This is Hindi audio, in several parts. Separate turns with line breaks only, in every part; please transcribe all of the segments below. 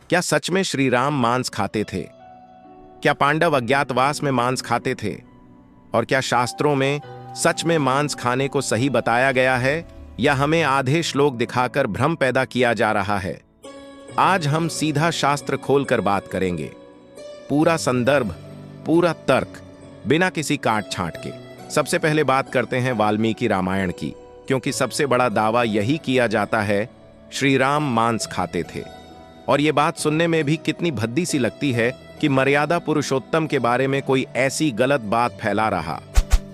क्या सच में श्री राम मांस खाते थे? क्या पांडव अज्ञातवास में मांस खाते थे? और क्या शास्त्रों में सच में मांस खाने को सही बताया गया है, या हमें आधे श्लोक दिखाकर भ्रम पैदा किया जा रहा है? आज हम सीधा शास्त्र खोलकर बात करेंगे, पूरा संदर्भ, पूरा तर्क, बिना किसी काट छांट के। सबसे पहले बात करते हैं वाल्मीकि रामायण की, क्योंकि सबसे बड़ा दावा यही किया जाता है श्री राम मांस खाते थे। और ये बात सुनने में भी कितनी भद्दी सी लगती है कि मर्यादा पुरुषोत्तम के बारे में कोई ऐसी गलत बात फैला रहा।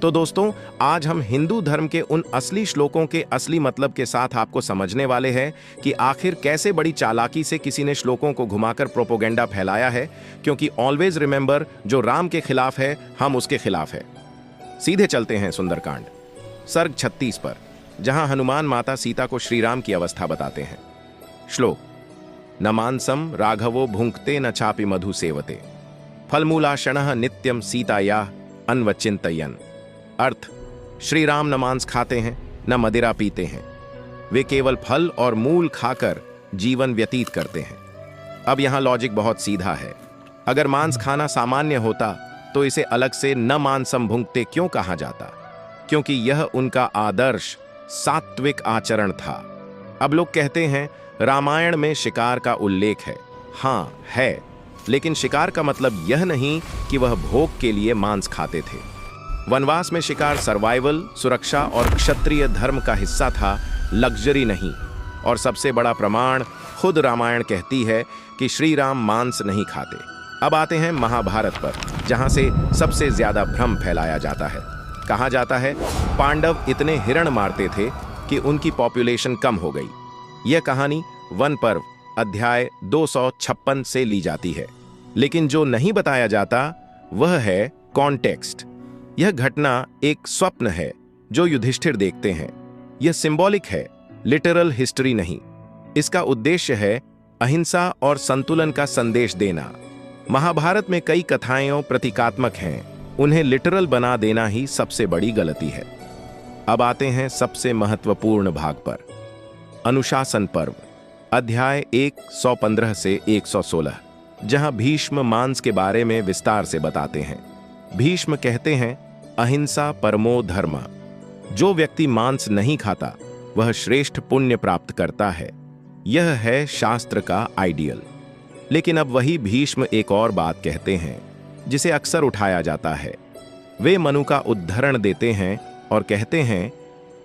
तो दोस्तों, आज हम हिंदू धर्म के उन असली श्लोकों के असली मतलब के साथ आपको समझने वाले हैं कि आखिर कैसे बड़ी चालाकी से किसी ने श्लोकों को घुमाकर प्रोपोगेंडा फैलाया है। क्योंकि ऑलवेज रिमेंबर, जो राम के खिलाफ है, हम उसके खिलाफ है। सीधे चलते हैं सुंदरकांड सर्ग 36 पर, जहां हनुमान माता सीता को श्री राम की अवस्था बताते हैं। श्लोक: न मांसम राघवो भुंक्ते न चापि मधु सेवते, फलमूलाशनः नित्यम सीताया अन्वचिंतयन्। अर्थ: श्री राम न मांस खाते हैं, न मदिरा पीते हैं। वे केवल फल और मूल खाकर जीवन व्यतीत करते हैं। अब यहां लॉजिक बहुत सीधा है। अगर मांस खाना सामान्य होता तो इसे अलग से न मांसम भुंक्ते क्यों कहा जाता? क्योंकि यह उनका आदर्श सात्विक आचरण था। अब लोग कहते हैं रामायण में शिकार का उल्लेख है। हां है, लेकिन शिकार का मतलब यह नहीं कि वह भोग के लिए मांस खाते थे। वनवास में शिकार सर्वाइवल, सुरक्षा और क्षत्रिय धर्म का हिस्सा था, लग्जरी नहीं। और सबसे बड़ा प्रमाण खुद रामायण कहती है कि श्री राम मांस नहीं खाते। अब आते हैं महाभारत पर, जहां से सबसे ज्यादा भ्रम फैलाया जाता है। कहा जाता है पांडव इतने हिरण मारते थे कि उनकी पॉपुलेशन कम हो गई। यह कहानी वन पर्व अध्याय 256 से ली जाती है। लेकिन जो नहीं बताया जाता वह है कॉन्टेक्स्ट। यह घटना एक स्वप्न है जो युधिष्ठिर देखते हैं। यह सिंबॉलिक है, लिटरल हिस्ट्री नहीं। इसका उद्देश्य है अहिंसा और संतुलन का संदेश देना। महाभारत में कई कथाएं प्रतीकात्मक हैं, उन्हें लिटरल बना देना ही सबसे बड़ी गलती है। अब आते हैं सबसे महत्वपूर्ण भाग पर, अनुशासन पर्व अध्याय 115 से 116, जहां भीष्म मांस के बारे में विस्तार से बताते हैं। भीष्म कहते हैं अहिंसा परमो धर्म। जो व्यक्ति मांस नहीं खाता वह श्रेष्ठ पुण्य प्राप्त करता है। यह है शास्त्र का आइडियल। लेकिन अब वही भीष्म एक और बात कहते हैं जिसे अक्सर उठाया जाता है। वे मनु का उद्धरण देते हैं और कहते हैं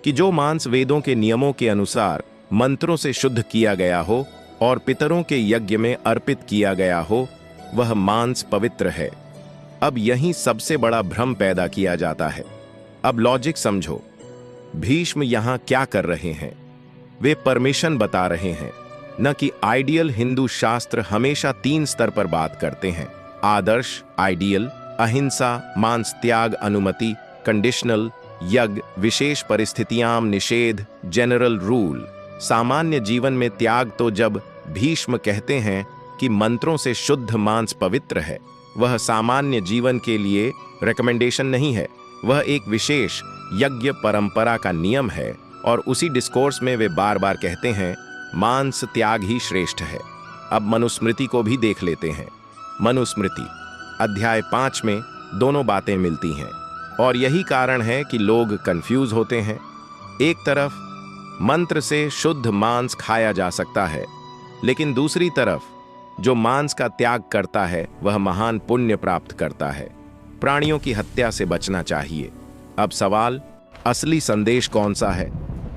कि जो मांस वेदों के नियमों के अनुसार मंत्रों से शुद्ध किया गया हो और पितरों के यज्ञ में अर्पित किया गया हो, वह मांस पवित्र है। अब यहीं सबसे बड़ा भ्रम पैदा किया जाता है। अब लॉजिक समझो, भीष्म यहां क्या कर रहे हैं? वे परमिशन बता रहे हैं, न कि आइडियल। हिंदू शास्त्र हमेशा 3 स्तर पर बात करते हैं: आदर्श आइडियल, अहिंसा मांस त्याग अनुमति, कंडीशनल यज्ञ विशेष परिस्थितियां निषेध, जनरल रूल सामान्य जीवन में त्याग। तो जब भीष्म कहते हैं कि मंत्रों से शुद्ध मांस पवित्र है, वह सामान्य जीवन के लिए रिकमेंडेशन नहीं है, वह एक विशेष यज्ञ परंपरा का नियम है। और उसी डिस्कोर्स में वे बार बार कहते हैं मांस त्याग ही श्रेष्ठ है। अब मनुस्मृति को भी देख लेते हैं। मनुस्मृति अध्याय 5 में दोनों बातें मिलती हैं, और यही कारण है कि लोग कंफ्यूज होते हैं। एक तरफ मंत्र से शुद्ध मांस खाया जा सकता है, लेकिन दूसरी तरफ जो मांस का त्याग करता है वह महान पुण्य प्राप्त करता है। प्राणियों की हत्या से बचना चाहिए। अब सवाल, असली संदेश कौन सा है?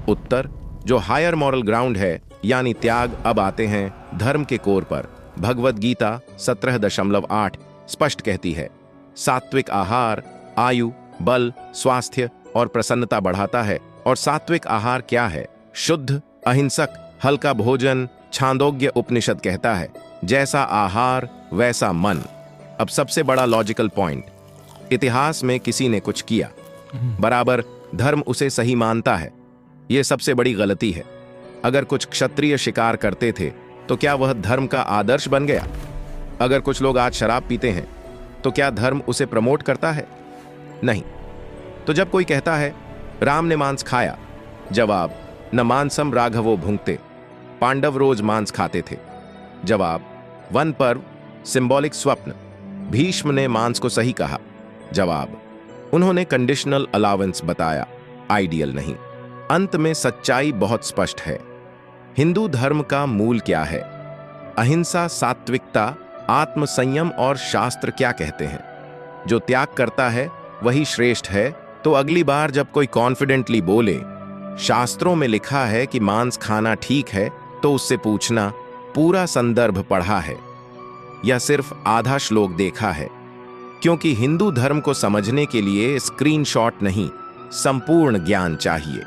उत्तर, जो हायर मॉरल ग्राउंड है, यानी त्याग। अब आते हैं धर्म के कोर पर। भगवद गीता 17.8 स्पष्ट कहती है सात्विक आहार आयु, बल, स्वास्थ्य और प्रसन्नता बढ़ाता है। और सात्विक आहार क्या है? शुद्ध, अहिंसक, हल्का भोजन। छांदोग्य उपनिषद कहता है जैसा आहार वैसा मन। अब सबसे बड़ा लॉजिकल पॉइंट, इतिहास में किसी ने कुछ किया बराबर धर्म उसे सही मानता है। यह सबसे बड़ी गलती है। अगर कुछ क्षत्रिय शिकार करते थे तो क्या वह धर्म का आदर्श बन गया? अगर कुछ लोग आज शराब पीते हैं तो क्या धर्म उसे प्रमोट करता है? नहीं। तो जब कोई कहता है राम ने मांस खाया, जवाब, न मांसम राघवो भुंक्ते, पांडव रोज मांस खाते थे। जवाब, वन पर्व, सिंबॉलिक स्वप्न। भीष्म ने मांस को सही कहा। जवाब, उन्होंने कंडीशनल अलावेंस बताया, आइडियल नहीं। अंत में सच्चाई बहुत स्पष्ट है। हिंदू धर्म का मूल क्या है? अहिंसा, सात्विकता, आत्मसंयम और शास्त्र क्या कहते हैं? जो त्याग करता है वही श्रेष्ठ है। तो अगली बार जब कोई कॉन्फिडेंटली बोले शास्त्रों में लिखा है कि मांस खाना ठीक है, तो उससे पूछना पूरा संदर्भ पढ़ा है या सिर्फ आधा श्लोक देखा है? क्योंकि हिंदू धर्म को समझने के लिए स्क्रीनशॉट नहीं, संपूर्ण ज्ञान चाहिए।